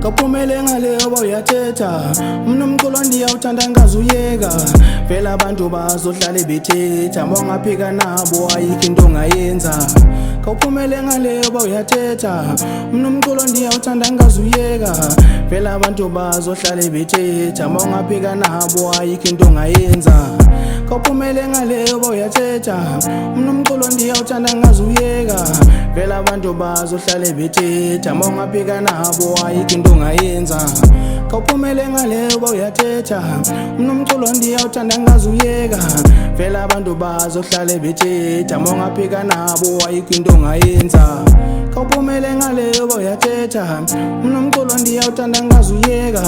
Kaphumele ngaleyo bawuyathetha Mina umculo ndiyawuthanda ngazuyeka Vele abantu bazohlale bethetha Mongaphika nabo ayikho into ongayenza Kaphumele ngaleyo bawuyathetha Mina umculo ndiyawuthanda ngazuyeka Vele abantu bazohlale bethetha Mongaphika nabo ayikho into ongayenza Kaphumele ngaleyo bawuyathetha Mina umculo ndiyawuthanda ngazuyeka Vele abantu bazohlale bethetha Mongaphika nabo ayikho into ongayenza Kaphumele ngaleyo bawuyathetha Mina umculo ndiyawuthanda ngazuyeka Vele abantu bazohlale bethetha Mongaphika nabo ayikho into ongayenza Kaphumele ngaleyo bawuyathetha Mina umculo ndiyawuthanda ngazuyeka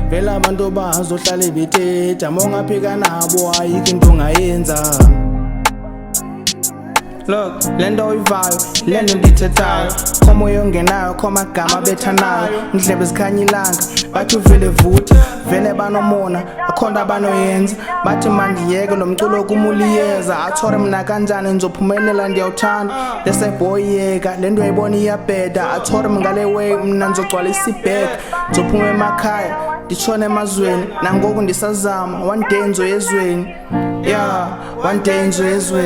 Vele abantu bazohlale bethetha Mongaphika nabo ayikho into ongayenza Look, lento uyivayo, lento ndithethayo Khomoya ongenayo, khomagama bethanayo Ndlebe zikhanya ilanga, bathi uvele vutha Vele banomona, akhona abanoyenza Bathi mandiyeke lo mculo kumuliyeza Athore mna kanjani nizophumelela ndiyawuthanda Lese boy yeka, lento uyayibona iyabheda Athore mngale way, mna nizogcwalisa ibhega Nizophume emakhaya, nditshone emazweni Nangoku ndisazama, one day ngizoya ezweni Yeah, one day ngizoya ezweni